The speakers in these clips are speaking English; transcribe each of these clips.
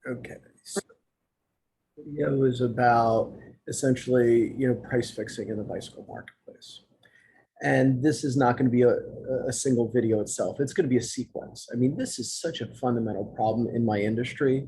Okay, so the video is about essentially, price fixing in the bicycle marketplace. And this is not going to be a single video itself. It's going to be a sequence. I mean, this is such a fundamental problem in my industry.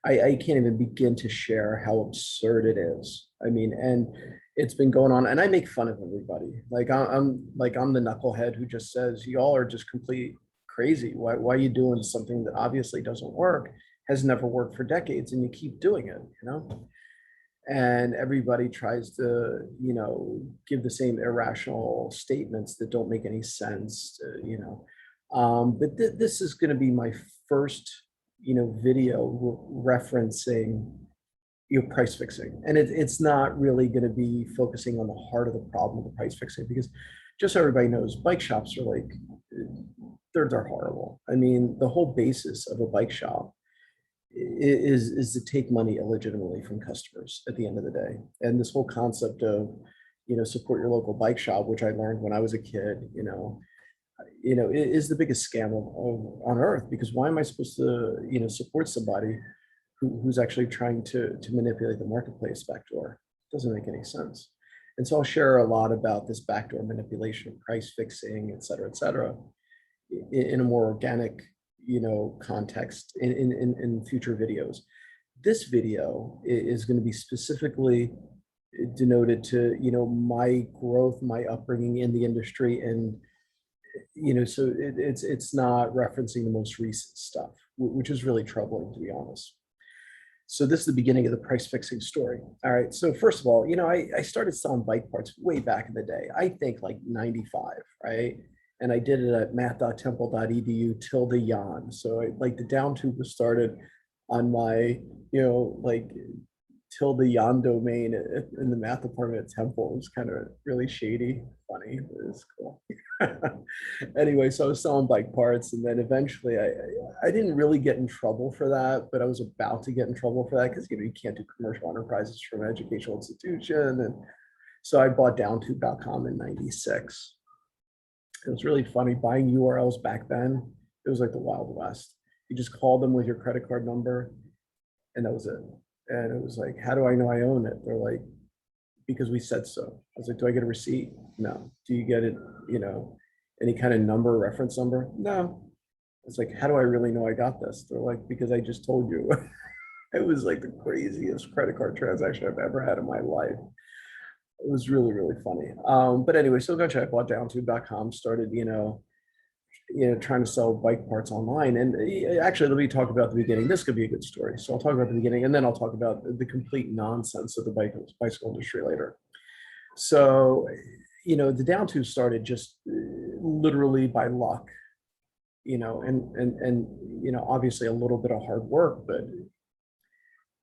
I can't even begin to share how absurd it is. I mean, and it's been going on, and I make fun of everybody. I'm the knucklehead who just says, y'all are just complete crazy. Why are you doing something that obviously doesn't work, has never worked for decades, and you keep doing it? And everybody tries to give the same irrational statements that don't make any sense, but this is going to be my first video referencing price fixing, and it's not really going to be focusing on the heart of the problem of the price fixing, because just so everybody knows, bike shops are like, they're horrible. I mean, the whole basis of a bike shop is to take money illegitimately from customers at the end of the day. And this whole concept of, support your local bike shop, which I learned when I was a kid, is the biggest scam on earth, because why am I supposed to, support somebody who's actually trying to manipulate the marketplace backdoor? It doesn't make any sense. And so I'll share a lot about this backdoor manipulation, price fixing, et cetera, in a more organic context in future videos. This video is going to be specifically denoted to my growth, my upbringing in the industry, and so it's not referencing the most recent stuff, which is really troubling, to be honest. So this is the beginning of the price fixing story. All right, so first of all, I started selling bike parts way back in the day. I think like 95, right? And I did it at math.temple.edu/yon. So like the Downtube was started on my, ~yon domain in the math department at Temple. It was kind of really shady, funny, but it was cool. Anyway, so I was selling bike parts, and then eventually I didn't really get in trouble for that, but I was about to get in trouble for that because you can't do commercial enterprises from an educational institution. And so I bought downtube.com in '96. It was really funny buying URLs back then. It was like the Wild West. You just called them with your credit card number, and that was it. And it was like, how do I know I own it? They're like, because we said so. I was like, do I get a receipt? No. Do you get it, any kind of number, reference number? No. It's like, how do I really know I got this? They're like, because I just told you. It was like the craziest credit card transaction I've ever had in my life. It was really, really funny. But anyway, so eventually I bought downtube.com, started, trying to sell bike parts online. And actually, let me talk about the beginning. This could be a good story. So I'll talk about the beginning, and then I'll talk about the complete nonsense of the bicycle industry later. So, the Downtube started just literally by luck, and obviously a little bit of hard work. But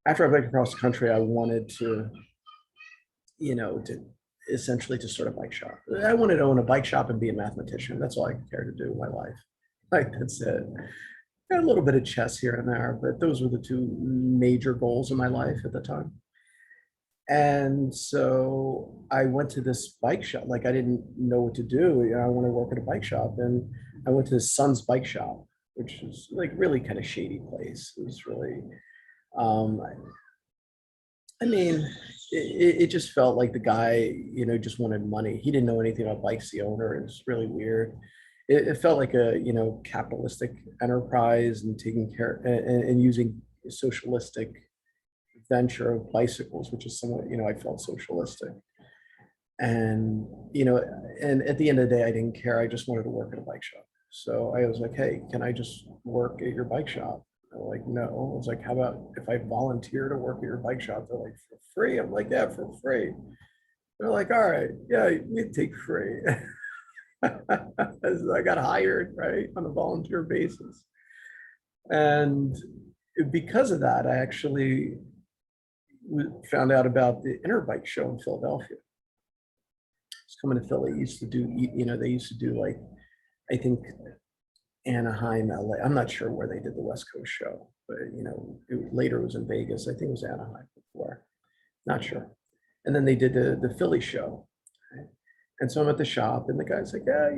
after I biked across the country, I wanted to, to essentially to start a bike shop. I wanted to own a bike shop and be a mathematician. That's all I cared to do in my life. Like, that's it. A little bit of chess here and there, but those were the two major goals in my life at the time. And so I went to this bike shop. Like, I didn't know what to do. I want to work at a bike shop. And I went to his son's bike shop, which is like really kind of shady place. It was really, I mean, it just felt like the guy, just wanted money. He didn't know anything about bikes, the owner. It was really weird. It felt like a, capitalistic enterprise, and taking care and using socialistic venture of bicycles, which is somewhat, I felt socialistic. And, and at the end of the day, I didn't care. I just wanted to work at a bike shop. So I was like, hey, can I just work at your bike shop? They're like, no. I was like, how about if I volunteer to work at your bike shop? They're like, for free? I'm like, yeah, for free. They're like, all right, yeah, we take free. I got hired, right, on a volunteer basis. And because of that, I actually found out about the Interbike show in Philadelphia. It's coming to Philly. Used to do, they used to do like, I think Anaheim, LA. I'm not sure where they did the West Coast show, but later it was in Vegas. I think it was Anaheim before. Not sure. And then they did the Philly show. Right? And so I'm at the shop, and the guy's like, yeah,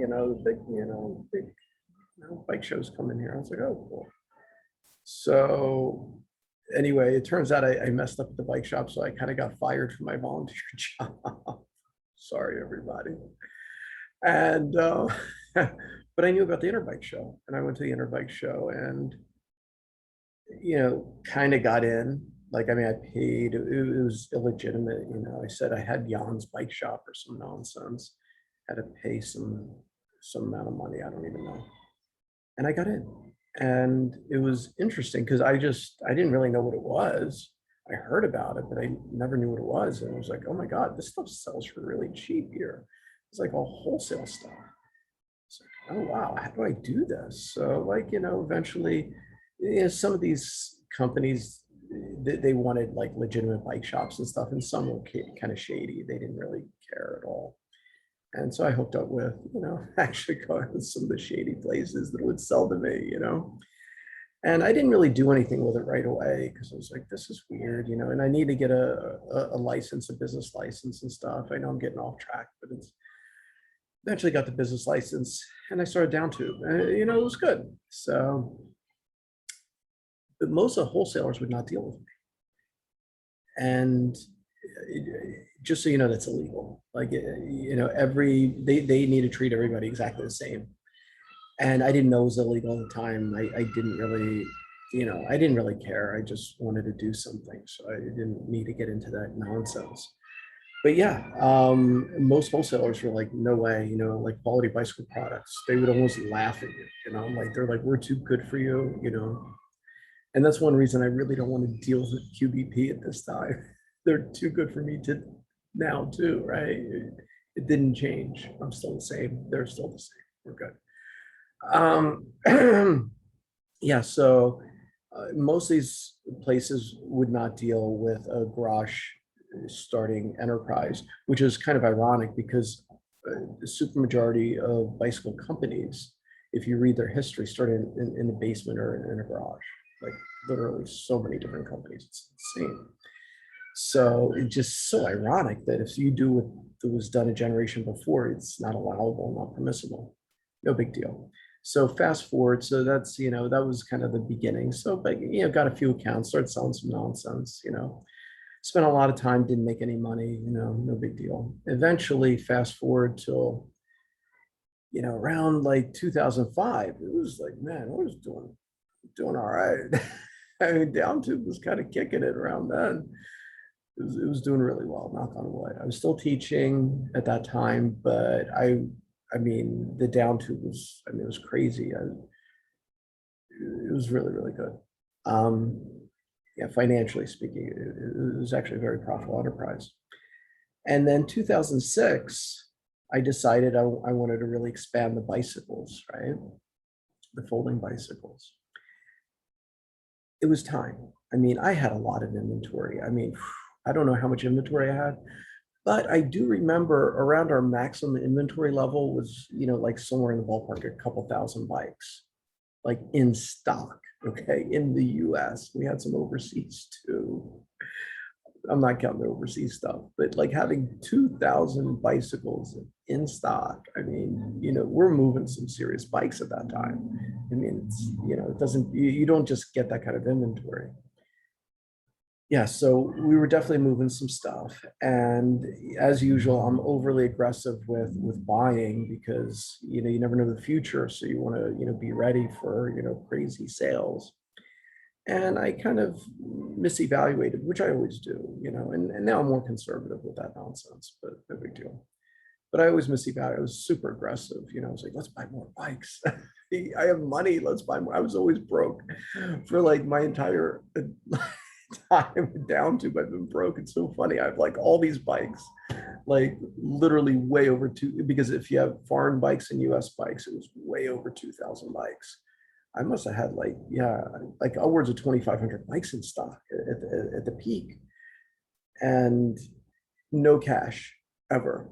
big bike shows come in here. I was like, oh, cool. So Anyway, it turns out I messed up at the bike shop, so I kind of got fired from my volunteer job. Sorry, everybody. And but I knew about the Interbike show, and I went to the Interbike show, and kind of got in. Like, I mean, I paid. It was illegitimate. I said I had Jan's bike shop or some nonsense. Had to pay some amount of money. I don't even know. And I got in, and it was interesting because I didn't really know what it was. I heard about it, but I never knew what it was, and I was like, oh my god, this stuff sells for really cheap here. It's like all wholesale stuff. It's like, oh wow, how do I do this? So like, eventually, some of these companies, they wanted like legitimate bike shops and stuff, and some were kind of shady. They didn't really care at all. And so I hooked up with, actually going to some of the shady places that would sell to me. And I didn't really do anything with it right away because I was like, this is weird, and I need to get a license, a business license and stuff. I know I'm getting off track, but it's eventually got the business license and I started Downtube. And, it was good. So, but most of the wholesalers would not deal with me. And just so you know, that's illegal. Like, they need to treat everybody exactly the same. And I didn't know it was illegal at the time. I didn't really, I didn't really care. I just wanted to do something. So I didn't need to get into that nonsense. But yeah, most wholesalers were like, no way, like quality bicycle products. They would almost laugh at you, like they're like, we're too good for you. And that's one reason I really don't want to deal with QBP at this time. They're too good for me to now too, right? It didn't change. I'm still the same. They're still the same. We're good. Yeah, so most of these places would not deal with a garage starting enterprise, which is kind of ironic because the super majority of bicycle companies, if you read their history, started in the basement or in a garage. Like literally so many different companies. It's insane. So it's just so ironic that if you do what was done a generation before, it's not allowable, not permissible. No big deal. So fast forward, so that's, that was kind of the beginning. So, but, got a few accounts, started selling some nonsense, spent a lot of time, didn't make any money, no big deal. Eventually, fast forward till, around like 2005, it was like, man, I was doing all right. I mean, Downtube was kind of kicking it around then. It was doing really well, knock on wood. I was still teaching at that time, but I mean, the Downtube was, it was crazy. It was really, really good. Yeah, financially speaking, it was actually a very profitable enterprise. And then 2006, I decided I wanted to really expand the bicycles, right? The folding bicycles. It was time. I mean, I had a lot of inventory. I mean, I don't know how much inventory I had, but I do remember around our maximum inventory level was, like somewhere in the ballpark, a couple thousand bikes, like in stock, okay, in the US. We had some overseas too. I'm not counting the overseas stuff, but like having 2,000 bicycles in stock. I mean, we're moving some serious bikes at that time. I mean, it's, it doesn't, you don't just get that kind of inventory. Yeah, so we were definitely moving some stuff. And as usual, I'm overly aggressive with buying because, you never know the future. So you want to, be ready for, crazy sales. And I kind of misevaluated, which I always do, and now I'm more conservative with that nonsense, but no big deal. But I always misevaluated. I was super aggressive, I was like, let's buy more bikes. I have money, let's buy more. I was always broke for like my entire time Downtube. I've been broke. It's so funny. I have like all these bikes, like literally way over because if you have foreign bikes and US bikes, it was way over 2,000 bikes. I must have had like, yeah, like upwards of 2,500 bikes in stock at the peak, and no cash ever.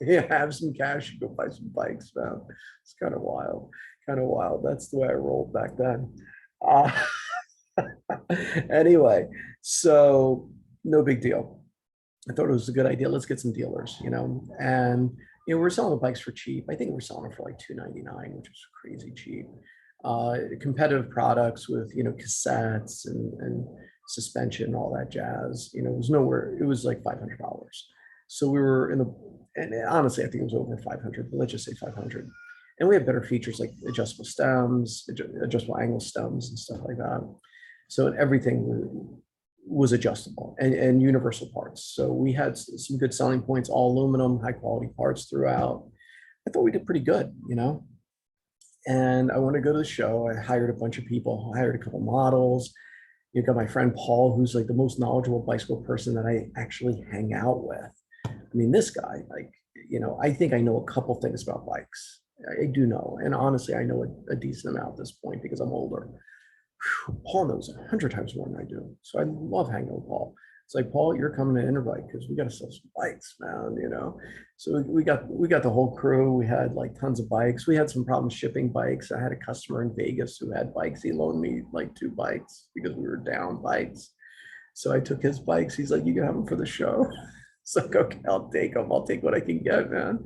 Yeah, have some cash, go buy some bikes, man. It's kind of wild, kind of wild. That's the way I rolled back then. Anyway, so no big deal. I thought it was a good idea. Let's get some dealers, and we're selling the bikes for cheap. I think we're selling them for like $299, which is crazy cheap. Competitive products with cassettes and suspension, all that jazz. You know, it was nowhere. It was like $500. So we were in the, and honestly, I think it was over 500, but let's just say 500. And we had better features like adjustable stems, adjustable angle stems, and stuff like that. So everything was adjustable and universal parts. So we had some good selling points, all aluminum, high quality parts throughout. I thought we did pretty good, you know. And I want to go to the show. I hired a bunch of people, hired a couple models. You got my friend Paul, who's like the most knowledgeable bicycle person that I actually hang out with. I mean, this guy, like, you know, I think I know a couple things about bikes. I do know. And honestly, I know a decent amount at this point because I'm older. Whew, Paul knows 100 times more than I do. So I love hanging with Paul. It's like, Paul, you're coming to Interbike because we got to sell some bikes, man, you know? So we got the whole crew. We had like tons of bikes. We had some problems shipping bikes. I had a customer in Vegas who had bikes. He loaned me like 2 bikes because we were down bikes. So I took his bikes. He's like, you can have them for the show. It's like, okay, I'll take them. I'll take what I can get, man.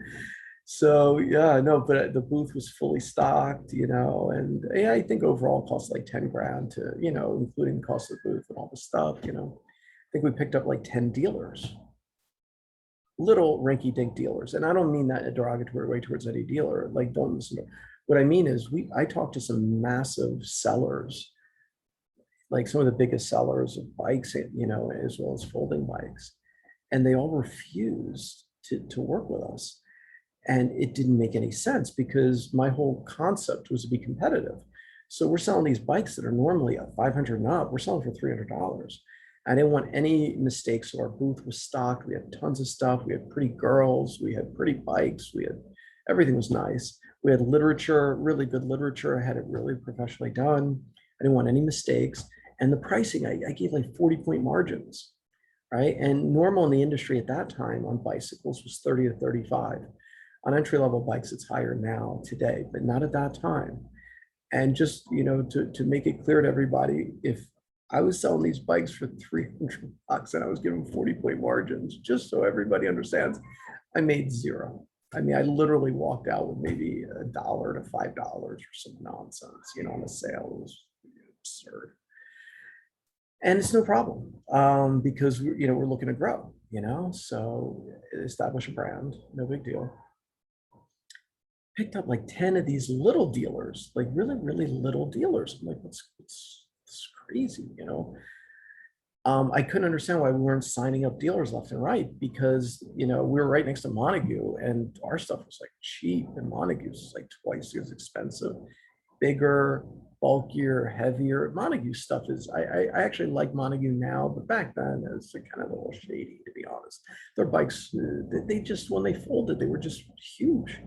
So yeah, no, but the booth was fully stocked, you know, and yeah, I think overall it cost like 10 grand to, you know, including the cost of the booth and all the stuff, you know. I think we picked up like 10 dealers, little rinky dink dealers. And I don't mean that in a derogatory way towards any dealer. Like, don't listen to what I mean is I talked to some massive sellers, like some of the biggest sellers of bikes, you know, as well as folding bikes. And they all refused to work with us. And it didn't make any sense because my whole concept was to be competitive. So we're selling these bikes that are normally at 500 and up, we're selling for $300. I didn't want any mistakes. So our booth was stocked. We had tons of stuff. We had pretty girls. We had pretty bikes. We had, everything was nice. We had literature, really good literature. I had it really professionally done. I didn't want any mistakes. And the pricing, I gave like 40-point margins, right? And normal in the industry at that time on bicycles was 30 to 35. On entry-level bikes, it's higher now today, but not at that time. And just, you know, to make it clear to everybody, if I was selling these bikes for $300 and I was giving 40-point margins, just so everybody understands, I made zero. I mean, I literally walked out with maybe $1 to $5 or some nonsense, you know, on a sale. It was absurd. And it's no problem because, you know, we're looking to grow, you know, so establish a brand, no big deal. Picked up like 10 of these little dealers, like really, really little dealers. I'm like, what's crazy, you know? I couldn't understand why we weren't signing up dealers left and right because, you know, we were right next to Montague and our stuff was like cheap and Montague's was like twice as expensive, bigger, bulkier, heavier. Montague stuff is, I actually like Montague now, but back then it was kind of a little shady, to be honest. Their bikes, they just, when they folded, they were just huge.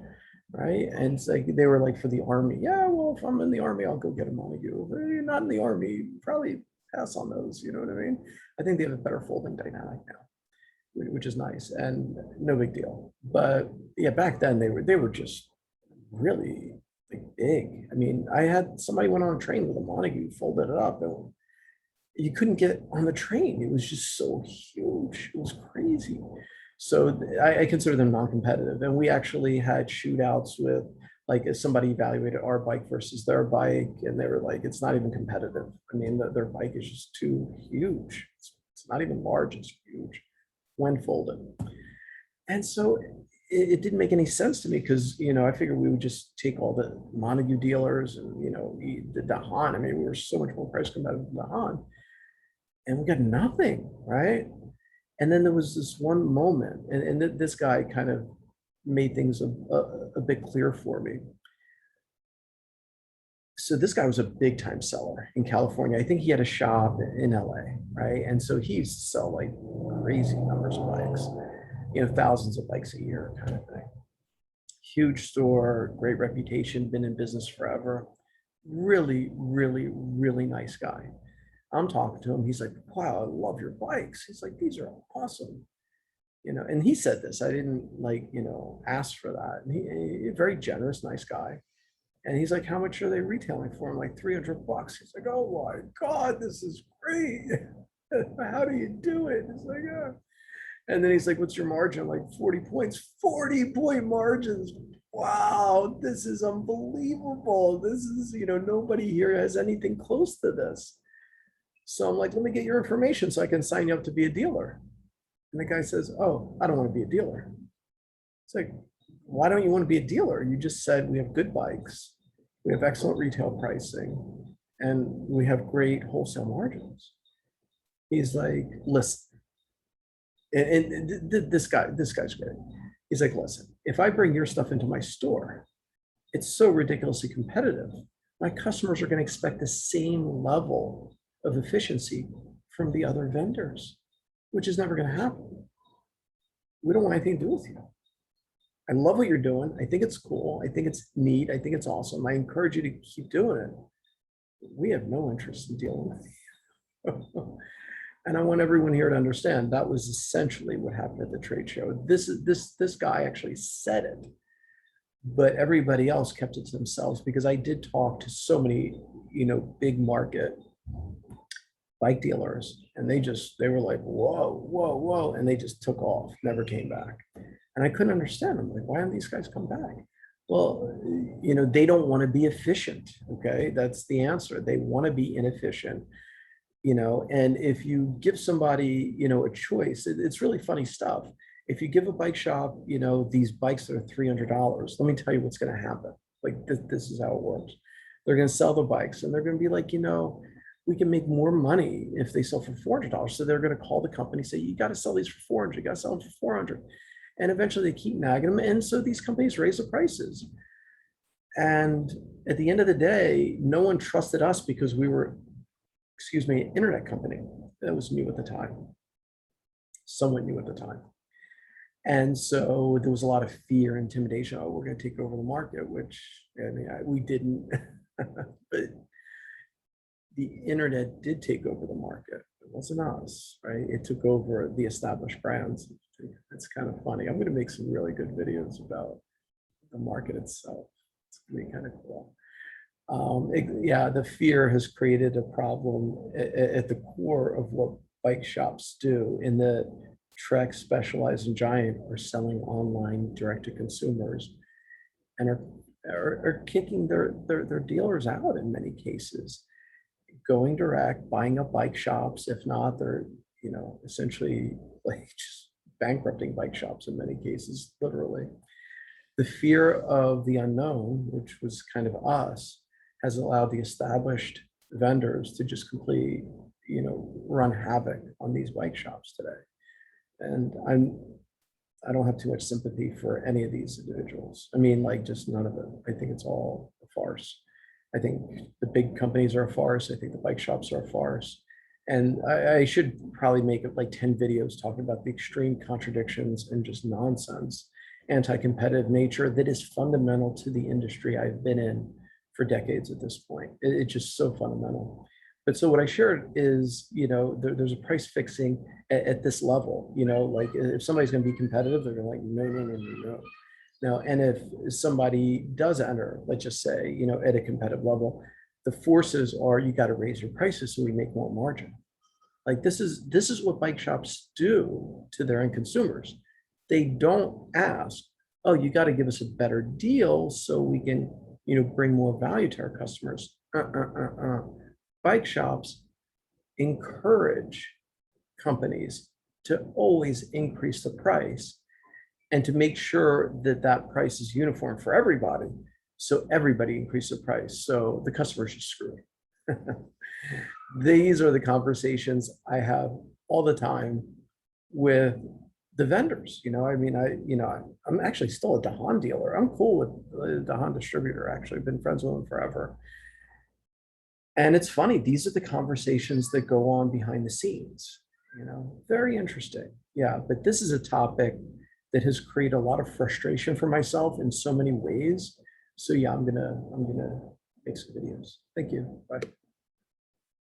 Right. And it's like they were like for the army. Yeah, well, if I'm in the army, I'll go get a Montague. But you're not in the army, probably pass on those. You know what I mean? I think they have a better folding dynamic now, which is nice and no big deal. But yeah, back then they were just really like big. I mean, I had somebody went on a train with a Montague, folded it up, and you couldn't get on the train. It was just so huge. It was crazy. So I consider them non-competitive. And we actually had shootouts with, like, if somebody evaluated our bike versus their bike, and they were like, it's not even competitive. I mean, their bike is just too huge. It's not even large, it's huge when folded. And so it didn't make any sense to me because, you know, I figured we would just take all the Montague dealers and, you know, the Dahan. I mean, we were so much more price competitive than Dahan. And we got nothing, right? And then there was this one moment, and this guy kind of made things a bit clear for me. So this guy was a big time seller in California. I think he had a shop in LA, right? And so he used to sell like crazy numbers of bikes, you know, thousands of bikes a year kind of thing. Huge store, great reputation, been in business forever. Really, really, really nice guy. I'm talking to him. He's like, wow, I love your bikes. He's like, these are awesome. You know, and he said this, I didn't like, you know, ask for that. And he very generous, nice guy. And he's like, how much are they retailing for? I'm like, $300. He's like, oh my God, this is great. How do you do it? It's like, yeah. And then he's like, what's your margin? I'm like 40 points, 40-point margins. Wow, this is unbelievable. This is, you know, nobody here has anything close to this. So I'm like, let me get your information so I can sign you up to be a dealer. And the guy says, oh, I don't want to be a dealer. It's like, why don't you want to be a dealer? You just said we have good bikes, we have excellent retail pricing, and we have great wholesale margins. He's like, listen, and this guy's great. He's like, listen, if I bring your stuff into my store, it's so ridiculously competitive. My customers are going to expect the same level of efficiency from the other vendors, which is never going to happen. We don't want anything to do with you. I love what you're doing. I think it's cool. I think it's neat. I think it's awesome. I encourage you to keep doing it. We have no interest in dealing with you. And I want everyone here to understand that was essentially what happened at the trade show. This guy actually said it, but everybody else kept it to themselves, because I did talk to so many, big market bike dealers, and they were like, whoa, whoa, whoa, and they just took off, never came back. And I couldn't understand. I'm like, why haven't these guys come back? Well, they don't want to be efficient. Okay, that's the answer. They want to be inefficient. And if you give somebody, a choice, it's really funny stuff. If you give a bike shop, these bikes that are $300, let me tell you what's going to happen. Like this is how it works. They're going to sell the bikes, and they're going to be like, we can make more money if they sell for $400. So they're going to call the company, say, you got to sell these for 400, you got to sell them for 400. And eventually they keep nagging them. And so these companies raise the prices. And at the end of the day, no one trusted us because we were, an internet company that was new at the time, somewhat new at the time. And so there was a lot of fear, intimidation. Oh, we're going to take over the market, which we didn't. But the internet did take over the market. It wasn't us, right? It took over the established brands. It's kind of funny. I'm going to make some really good videos about the market itself. It's going to be kind of cool. The fear has created a problem at the core of what bike shops do. In the Trek, Specialized, and Giant are selling online direct to consumers, and are kicking their dealers out in many cases, going direct, buying up bike shops. If not, they're essentially like just bankrupting bike shops in many cases, literally. The fear of the unknown, which was kind of us, has allowed the established vendors to just completely, run havoc on these bike shops today. And I don't have too much sympathy for any of these individuals. I mean, like, just none of it. I think it's all a farce. I think the big companies are a farce. I think the bike shops are a farce. And I should probably make like 10 videos talking about the extreme contradictions and just nonsense, anti-competitive nature that is fundamental to the industry I've been in for decades at this point. It's just so fundamental. But so what I shared is, there's a price fixing at this level, like if somebody's going to be competitive, they're going to like, no, no, no, no, no. Now, and if somebody does enter, let's just say, at a competitive level, the forces are, you got to raise your prices so we make more margin. Like this is what bike shops do to their end consumers. They don't ask, oh, you got to give us a better deal so we can, bring more value to our customers. Bike shops encourage companies to always increase the price and to make sure that that price is uniform for everybody. So everybody increases the price. So the customers are screwed. These are the conversations I have all the time with the vendors. I'm actually still a Dahan dealer. I'm cool with the Dahan distributor. Actually, I've been friends with him forever. And it's funny, these are the conversations that go on behind the scenes, very interesting. Yeah, but this is a topic that has created a lot of frustration for myself in so many ways. So yeah, I'm gonna make some videos. Thank you. Bye.